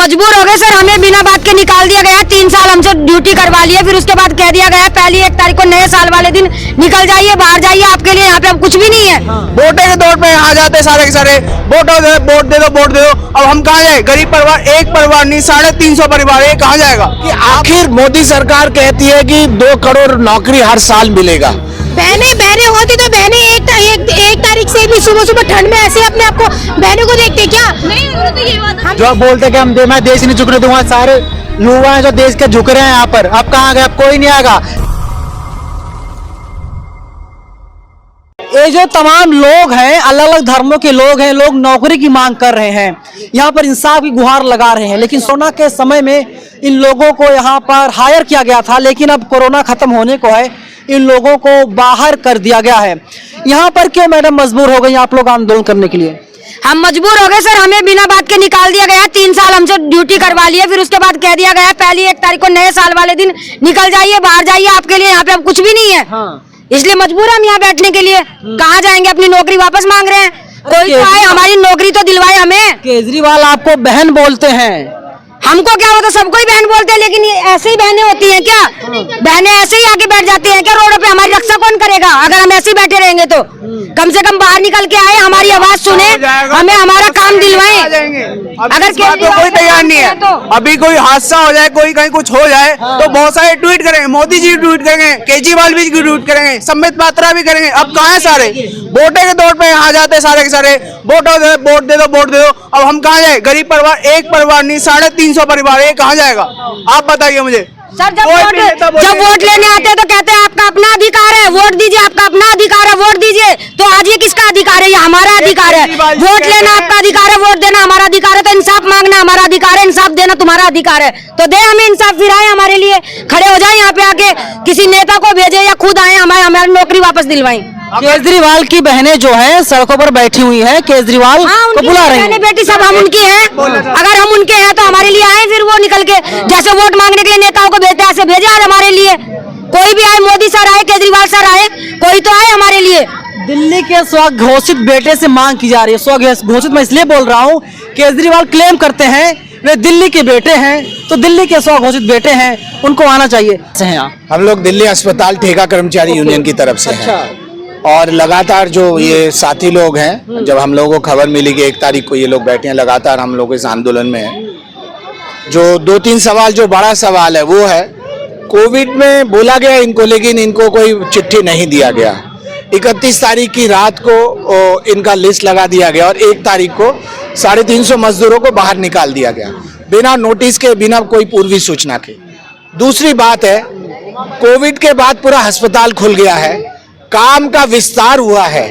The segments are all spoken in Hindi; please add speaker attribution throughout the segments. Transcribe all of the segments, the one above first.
Speaker 1: मजबूर हो गए सर, हमें बिना बात के निकाल दिया गया। 3 साल हमसे ड्यूटी करवा लिए, फिर उसके बाद कह दिया गया पहली 1 तारीख को नए साल वाले दिन निकल जाइए, बाहर जाइए, आपके लिए यहाँ पे अब कुछ भी नहीं है।
Speaker 2: वोटे के दौर पे आ जाते सारे के सारे, वोट दे दो। अब हम कहाँ जाए? गरीब परिवार, एक परिवार नहीं 350 परिवार, ये कहाँ जाएगा? कि आखिर मोदी सरकार कहती है कि 2 करोड़ नौकरी हर साल मिलेगा।
Speaker 3: बहने होती तो बहने एक तारीख से भी सुबह ठंड में ऐसे अपने आप को बहनों को देखते क्या? नहीं तो ये बात
Speaker 4: जो बोलते कि मैं देश नहीं झुकने दूंगा, सारे युवा हैं जो देश के झुक रहे हैं यहाँ पर। अब कहाँ गए? अब कोई नहीं आएगा। ये जो तमाम लोग हैं, अलग अलग धर्मों के लोग हैं, लोग नौकरी की मांग कर रहे हैं, यहाँ पर इंसाफ की गुहार लगा रहे हैं। लेकिन कोरोना के समय में इन लोगों को यहाँ पर हायर किया गया था, लेकिन अब कोरोना खत्म होने को है, इन लोगों को बाहर कर दिया गया है। यहाँ पर क्यों मैडम मजबूर हो गई आप लोग आंदोलन करने के लिए?
Speaker 1: हम मजबूर हो गए सर, हमें बिना बात के निकाल दिया गया। 3 साल हमसे ड्यूटी करवा लिए, फिर उसके बाद कह दिया गया पहली 1 तारीख को नए साल वाले दिन निकल जाइए, बाहर जाइए, आपके लिए यहाँ पे अब कुछ भी नहीं है। इसलिए मजबूर हम यहाँ बैठने के लिए। कहाँ जाएंगे? अपनी नौकरी वापस मांग रहे हैं। कोई तो आए, हमारी नौकरी तो दिलवाए हमें।
Speaker 4: केजरीवाल आपको बहन बोलते हैं,
Speaker 1: हमको क्या होता, सबको ही बहन बोलते हैं, लेकिन ये ऐसे ही बहनें होती हैं क्या? बहनें ऐसे ही आके बैठ जाती हैं क्या रोड पे? हमारी रक्षा कौन करेगा अगर हम ऐसे ही बैठे रहेंगे? तो कम से कम बाहर निकल के आए, हमारी आवाज सुने, हमें हमारा काम दिलवाएं।
Speaker 2: अगर कोई तैयार नहीं है, अभी कोई हादसा हो जाए, कोई कहीं कुछ हो जाए तो बहुत सारे ट्वीट करेंगे, मोदी जी ट्वीट करेंगे, केजरीवाल भी ट्वीट करेंगे, संबित पात्रा भी करेंगे। अब कहाँ है सारे? वोटे के दौर पे आ जाते सारे के सारे, वोट दे दो। अब हम कहाँ जाए? गरीब परिवार, एक परिवार नहीं 350 परिवार, ये कहाँ जाएगा? आप बताइए मुझे।
Speaker 1: सर जब वोट लेने आते हैं तो कहते हैं आपका अपना अधिकार है, वोट दीजिए, आपका अपना अधिकार है, वोट दीजिए। तो आज ये किसका अधिकार है? ये हमारा अधिकार है। वोट लेना आपका अधिकार है, वोट देना हमारा अधिकार है। तो इंसाफ मांगना हमारा अधिकार है, इंसाफ देना तुम्हारा अधिकार है। तो दे हमें इंसाफ, फिर आए हमारे लिए, खड़े हो जाए यहाँ पे आके, किसी नेता को भेजे या खुद आए, हमारी नौकरी वापस दिलवाएं।
Speaker 4: केजरीवाल की बहनें जो हैं सड़कों पर बैठी हुई हैं, केजरीवाल को बुला रहे हैं।
Speaker 1: बेटी सब हम उनकी हैं, अगर हम उनके हैं तो हमारे लिए आए, फिर वो निकल के जैसे वोट मांगने के लिए नेताओं को भेजते हैं, ऐसे भेजे आज हमारे लिए। कोई भी आए, मोदी सर आए, केजरीवाल सर आए, कोई तो आए हमारे लिए।
Speaker 4: दिल्ली के स्वघोषित बेटे से मांग की जा रही है। स्वघोषित मैं इसलिए बोल रहा हूँ, केजरीवाल क्लेम करते हैं वे दिल्ली के बेटे हैं, तो दिल्ली के स्वघोषित बेटे हैं, उनको आना चाहिए।
Speaker 5: हम लोग दिल्ली अस्पताल ठेका कर्मचारी यूनियन की तरफ से हैं, और लगातार जो ये साथी लोग हैं, जब हम लोगों को खबर मिली कि 1 तारीख को ये लोग बैठे हैं, लगातार हम लोग इस आंदोलन में हैं। जो 2-3 सवाल, जो बड़ा सवाल है वो है, कोविड में बोला गया इनको, लेकिन इनको कोई चिट्ठी नहीं दिया गया। 31 तारीख की रात को इनका लिस्ट लगा दिया गया और 1 तारीख को 350 मजदूरों को बाहर निकाल दिया गया, बिना नोटिस के, बिना कोई पूर्वी सूचना के। दूसरी बात है, कोविड के बाद पूरा अस्पताल खुल गया है, काम का विस्तार हुआ है।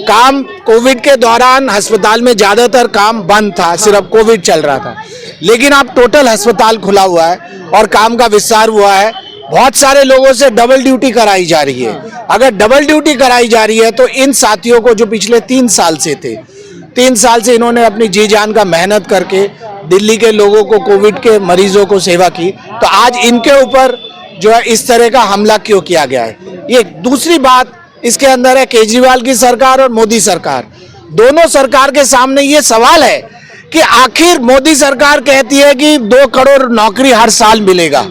Speaker 5: काम कोविड के दौरान अस्पताल में ज्यादातर काम बंद था, सिर्फ कोविड चल रहा था, लेकिन अब टोटल अस्पताल खुला हुआ है और काम का विस्तार हुआ है। बहुत सारे लोगों से डबल ड्यूटी कराई जा रही है। अगर डबल ड्यूटी कराई जा रही है तो इन साथियों को जो पिछले 3 साल से थे, 3 साल से इन्होंने अपनी जी जान का मेहनत करके दिल्ली के लोगों को, कोविड के मरीजों को सेवा की, तो आज इनके ऊपर जो है इस तरह का हमला क्यों किया गया है? ये दूसरी बात इसके अंदर है, केजरीवाल की सरकार और मोदी सरकार, दोनों सरकार के सामने ये सवाल है कि आखिर मोदी सरकार कहती है कि 2 करोड़ नौकरी हर साल मिलेगा,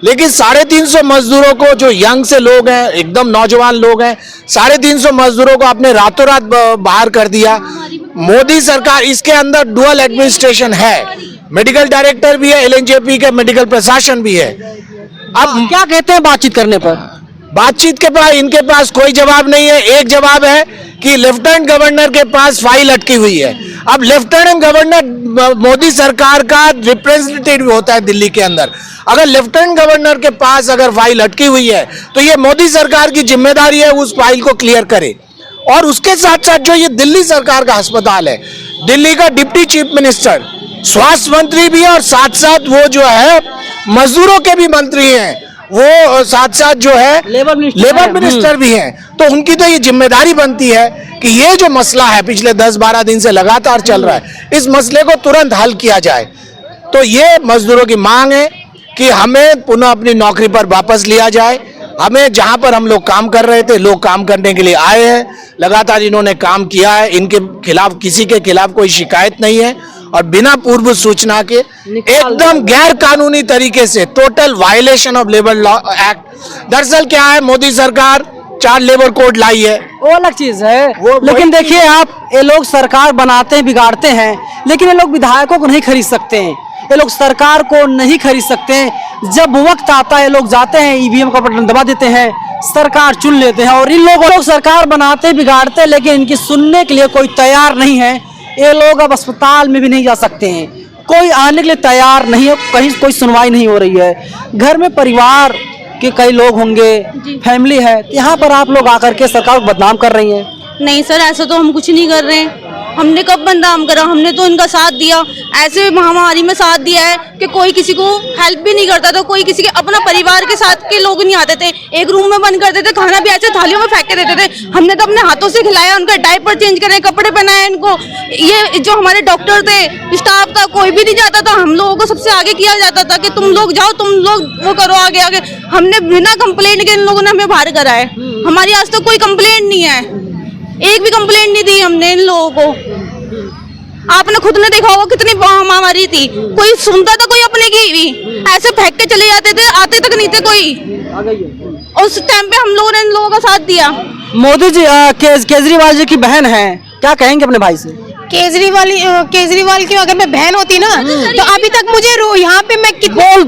Speaker 5: लेकिन 350 मजदूरों को, जो यंग से लोग हैं, एकदम नौजवान लोग हैं, 350 मजदूरों को आपने रातों रात बाहर कर दिया। मोदी सरकार, इसके अंदर डुअल एडमिनिस्ट्रेशन है, मेडिकल डायरेक्टर भी है, एलएनजेपी के मेडिकल प्रशासन भी है।
Speaker 4: अब क्या कहते हैं बातचीत करने पर?
Speaker 5: बातचीत के पास, इनके पास कोई जवाब नहीं है। एक जवाब है कि लेफ्टिनेंट गवर्नर के पास फाइल अटकी हुई है। अब लेफ्टिनेंट गवर्नर मोदी सरकार का रिप्रेजेंटेटिव होता है दिल्ली के अंदर। अगर लेफ्टिनेंट गवर्नर के पास अगर फाइल अटकी हुई है तो ये मोदी सरकार की जिम्मेदारी है उस फाइल को क्लियर करे। और उसके साथ साथ जो ये दिल्ली सरकार का अस्पताल है, दिल्ली का डिप्टी चीफ मिनिस्टर, स्वास्थ्य मंत्री भी है और साथ साथ वो जो है मजदूरों के भी मंत्री हैं, वो साथ साथ जो है लेबर मिनिस्टर भी हैं। तो उनकी तो ये जिम्मेदारी बनती है कि ये जो मसला है पिछले 10-12 दिन से लगातार चल रहा है, इस मसले को तुरंत हल किया जाए। तो ये मजदूरों की मांग है कि हमें पुनः अपनी नौकरी पर वापस लिया जाए। हमें जहां पर हम लोग काम कर रहे थे, लोग काम करने के लिए आए हैं, लगातार इन्होंने काम किया है, इनके खिलाफ, किसी के खिलाफ कोई शिकायत नहीं है और बिना पूर्व सूचना के एकदम गैर कानूनी तरीके से total violation of labour law act. दरअसल क्या है, मोदी सरकार 4 लेबर कोड लाई है,
Speaker 4: वो अलग चीज है।
Speaker 5: वो
Speaker 4: लेकिन देखिए आप, ये लोग सरकार बनाते हैं, बिगाड़ते हैं, लेकिन ये लोग विधायकों को नहीं खरीद सकते हैं, ये लोग सरकार को नहीं खरीद सकते हैं। जब वक्त आता है ये लोग जाते हैं, ईवीएम का बटन दबा देते हैं, सरकार चुन लेते हैं। और इन लोग सरकार बनाते बिगाड़ते हैं, लेकिन इनकी सुनने के लिए कोई तैयार नहीं है। ये लोग अब अस्पताल में भी नहीं जा सकते हैं, कोई आने के लिए तैयार नहीं है, कहीं कोई सुनवाई नहीं हो रही है। घर में परिवार के कई लोग होंगे, फैमिली है, यहाँ पर आप लोग आकर के सरकार को बदनाम कर रही हैं।
Speaker 6: नहीं सर, ऐसा तो हम कुछ नहीं कर रहे हैं। हमने कब बदनाम करा? हमने तो इनका साथ दिया, ऐसे महामारी में साथ दिया है कि कोई किसी को हेल्प भी नहीं करता था, कोई किसी के अपना परिवार के साथ के लोग नहीं आते थे, एक रूम में बंद कर देते, खाना भी ऐसे थालियों में फेंक के देते थे। हमने तो अपने हाथों से खिलाया, उनका डायपर चेंज करे, कपड़े पहनाए इनको। ये जो हमारे डॉक्टर थे, स्टाफ था, कोई भी नहीं जाता था, हम लोगों को सबसे आगे किया जाता था कि तुम लोग जाओ, तुम लोग वो करो, आगे आगे। हमने बिना कंप्लेंट के इन लोगों ने हमें बाहर करा है। हमारी आज तक कोई कंप्लेंट नहीं है, एक भी कंप्लेंट नहीं दी हमने इन लोगों को। आपने खुद ने देखा होगा कितनी महामारी थी, कोई सुनता था कोई अपने की भी, ऐसे फेंक के चले जाते थे, आते तक नहीं थे कोई। उस टाइम पे हम लोगों ने इन लोगों का साथ दिया।
Speaker 4: मोदी जी केजरीवाल जी की बहन है, क्या कहेंगे अपने भाई से?
Speaker 3: केजरीवाल की अगर मैं बहन होती ना तो अभी तक मुझे यहाँ पे मैं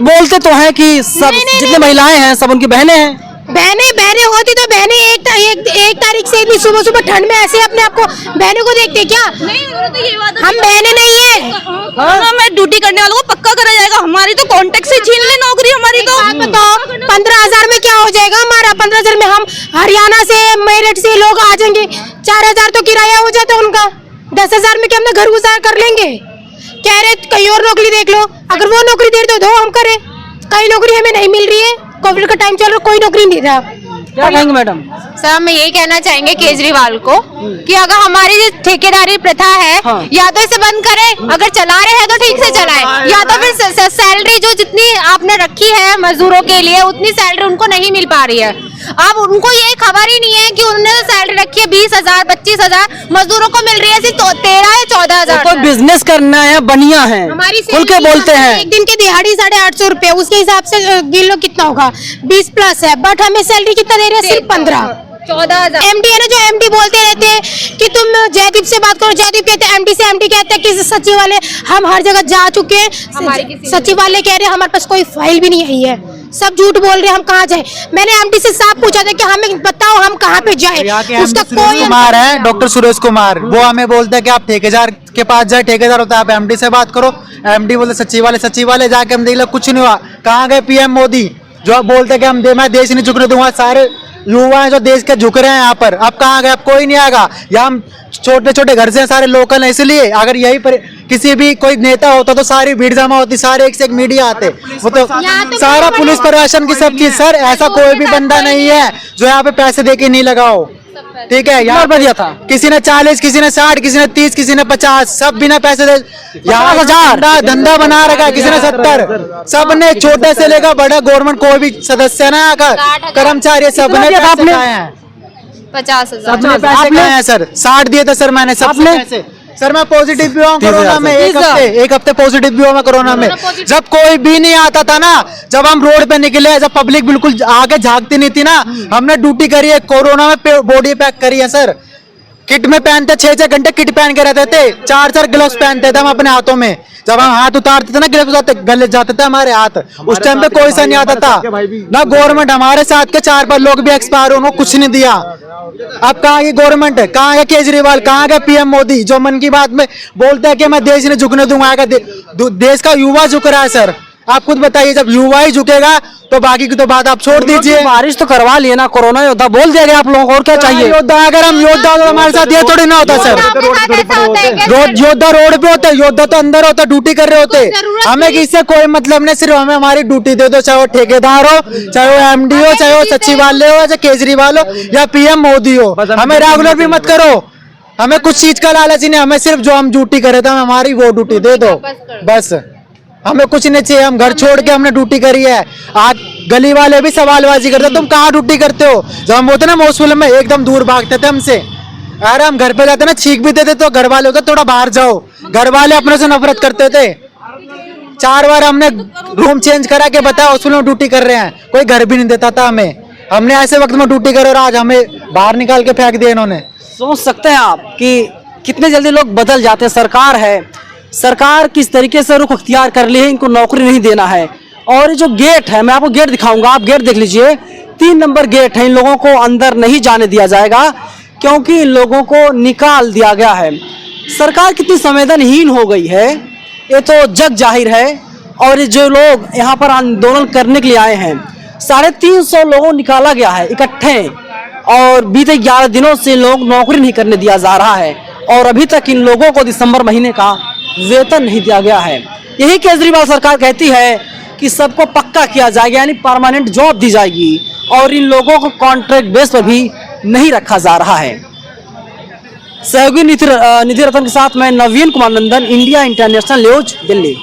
Speaker 4: बोलते तो हैं कि सब जितनी महिलाएं हैं सब उनकी बहनें हैं।
Speaker 3: बहनें होती तो बहनें एक तारीख से भी सुबह सुबह ठंड में ऐसे अपने आप को बहनों को देखते क्या?
Speaker 6: नहीं, तो ये बात
Speaker 3: हम बहनें नहीं है।
Speaker 6: हाँ, मैं ड्यूटी करने वालों को पक्का करा जाएगा। हमारी तो कॉन्टेक्ट से छीन ले नौकरी हमारी तो।
Speaker 3: बताओ 15,000 में क्या हो जाएगा हमारा? 15,000 में हम हरियाणा से, मेरठ से लोग आ जाएंगे, 4,000 तो किराया हो जाता है उनका। 10,000 में क्या हम घर गुजार कर लेंगे? कह रहे कहीं और नौकरी देख लो, अगर वो नौकरी दे दो हम करें। कई नौकरी हमें नहीं मिल रही है, कोविड का टाइम चल रहा, कोई नौकरी नहीं दे रहा।
Speaker 4: क्या कहेंगे मैडम?
Speaker 3: सर हम यही कहना चाहेंगे केजरीवाल को कि अगर हमारी जो ठेकेदारी प्रथा है, या तो इसे बंद करें, अगर चला रहे हैं तो ठीक से चलाएं, या तो फिर सैलरी जो जितनी आपने रखी है मजदूरों के लिए उतनी सैलरी उनको नहीं मिल पा रही है। अब उनको ये खबर ही नहीं है कि उन्होंने तो सैलरी रखी है 20,000 25,000, मजदूरों को मिल रही है सिर्फ 13 या 14,000।
Speaker 4: तो बिजनेस करना है, बढ़िया है, खुल के बोलते हैं।
Speaker 3: एक दिन की दिहाड़ी 850 रुपए, उसके हिसाब से गिन लो कितना होगा, 20 प्लस है, बट हमें सैलरी कितना दे रहे हैं? सिर्फ 15-14,000। एमडी है ना, जो एमडी बोलते रहते हैं कि तुम जयदीप से बात करो, जयदीप कहते हैं एमडी से, एमडी कहते हैं कि सचिवालय, हम हर जगह जा चुके हैं, सचिवालय कह रहे हैं हमारे पास कोई फाइल भी नहीं आई है, सब झूठ बोल रहे हैं, हम कहाँ जाए? मैंने एमडी से साफ पूछा था कि हमें बताओ हम कहाँ पे जाए, उसका कोई
Speaker 7: कुमार है, डॉक्टर सुरेश कुमार, वो हमें बोलते हैं कि आप ठेकेदार के पास जाए, ठेकेदार होता है, आप एमडी से बात करो। एमडी बोलते सचिवालय जाके हम देख लो, कुछ नहीं हुआ। कहाँ गए पीएम मोदी जो आप बोलते हैं कि मैं देश नहीं झुकने दूंगा? सारे युवा हैं जो देश के झुक रहे हैं यहाँ पर, अब कहाँ गए? अब कोई नहीं आएगा। यहाँ हम छोटे छोटे घर से सारे लोकल हैं, इसलिए अगर यही पर किसी भी कोई नेता होता तो सारी भीड़ जमा होती, सारे एक से एक मीडिया आते, वो तो सारा पुलिस प्रशासन की सब चीज। सर ऐसा कोई भी बंदा नहीं है जो यहाँ पे पैसे दे के नहीं लगाओ, ठीक है? यहाँ पर दिया था, किसी ने 40, किसी ने 60, किसी ने 30, किसी ने 50, सब बिना पैसे दे। यहाँ 50,000 धंधा बना रखा है, किसी ने 70, सब ने छोटे से लेकर बड़ा गवर्नमेंट कोई भी सदस्य ना आकर कर्मचारी सब ने पैसे खाए हैं।
Speaker 3: 50,000
Speaker 7: सबने पैसे खाए हैं सर। 60 दिए थे सर मैंने, सबने। सर मैं पॉजिटिव भी हूँ कोरोना में, एक हफ्ते पॉजिटिव भी हुआ मैं कोरोना में। जब कोई भी नहीं आता था ना, जब हम रोड पे निकले, जब पब्लिक बिल्कुल आगे झांकती नहीं थी ना, हमने ड्यूटी करी है, कोरोना में बॉडी पैक करी है सर। किट में पहनते 6-6 घंटे किट पहन के रहते थे, 4-4 ग्लव्स पहनते थे हम अपने हाथों में। जब हम हाथ उतारते थे ना, ग्लव्स गले जाते थे हमारे हाथ, उस टाइम पे कोई सा नहीं आता था ना। गवर्नमेंट हमारे साथ के 4-5 लोग भी एक्सपायर उनको कुछ नहीं दिया। अब कहाँ की गवर्नमेंट है? कहाँ है केजरीवाल? कहाँ का पीएम मोदी जो मन की बात में बोलता है कि मैं देश नहीं झुकने दूंगा? देश का युवा झुक रहा है सर, आप खुद बताइए। जब युवा ही झुकेगा तो बाकी की तो बात आप छोड़ दीजिए।
Speaker 4: बारिश तो करवा लिए ना, कोरोना योद्धा बोल दिया गया आप लोगों को, और क्या चाहिए?
Speaker 7: योद्धा, अगर हम योद्धा तो हमारे साथ ये थोड़ी ना होता सर। योद्धा रोड पे होता है, योद्धा तो अंदर होता, ड्यूटी कर रहे होते। हमें किससे कोई मतलब नहीं, सिर्फ हमें हमारी ड्यूटी दे दो, चाहे वो ठेकेदार हो, चाहे वो एमडी हो, चाहे वो सचिवालय हो, चाहे केजरीवाल हो या पीएम मोदी हो। हमें रेगुलर भी मत करो, हमें कुछ चीज का लालच ही नहीं, हमें सिर्फ जो हम ड्यूटी करे थे हमारी वो ड्यूटी दे दो बस। हमें कुछ नहीं चाहिए, हम घर छोड़ के हमने ड्यूटी करी है। आज गली वाले भी सवालबाजी करते, तुम कहाँ ड्यूटी करते हो? जब हम होते ना हॉस्पिटल में, एकदम दूर भागते थे हमसे। अरे हम घर पे जाते ना छींक भी देते तो घर वाले होते थोड़ा बाहर जाओ, घर वाले अपने से नफरत करते थे। 4 बार हमने रूम चेंज करा के बताया हॉस्पिटल में ड्यूटी कर रहे हैं, कोई घर भी नहीं देता था हमें। हमने ऐसे वक्त में ड्यूटी करो और आज हमें बाहर निकाल के फेंक दिया इन्होंने।
Speaker 4: सोच सकते हैं आप कि कितने जल्दी लोग बदल जाते हैं। सरकार है, सरकार किस तरीके से रुख अख्तियार कर ली है, इनको नौकरी नहीं देना है। और ये जो गेट है, मैं आपको गेट दिखाऊंगा, आप गेट देख लीजिए, 3 नंबर गेट है। इन लोगों को अंदर नहीं जाने दिया जाएगा क्योंकि इन लोगों को निकाल दिया गया है। सरकार कितनी संवेदनहीन हो गई है ये तो जग जाहिर है। और ये जो लोग यहाँ पर आंदोलन करने के लिए आए हैं, 350 लोगों निकाला गया है इकट्ठे, और बीते 11 दिनों से लोग नौकरी नहीं करने दिया जा रहा है और अभी तक इन लोगों को दिसंबर महीने का वेतन नहीं दिया गया है। यही केजरीवाल सरकार कहती है कि सबको पक्का किया जाएगा, यानी परमानेंट जॉब दी जाएगी, और इन लोगों को कॉन्ट्रैक्ट बेस पर भी नहीं रखा जा रहा है। सहयोगी निधि रतन के साथ मैं नवीन कुमार नंदन, इंडिया इंटरनेशनल न्यूज, दिल्ली।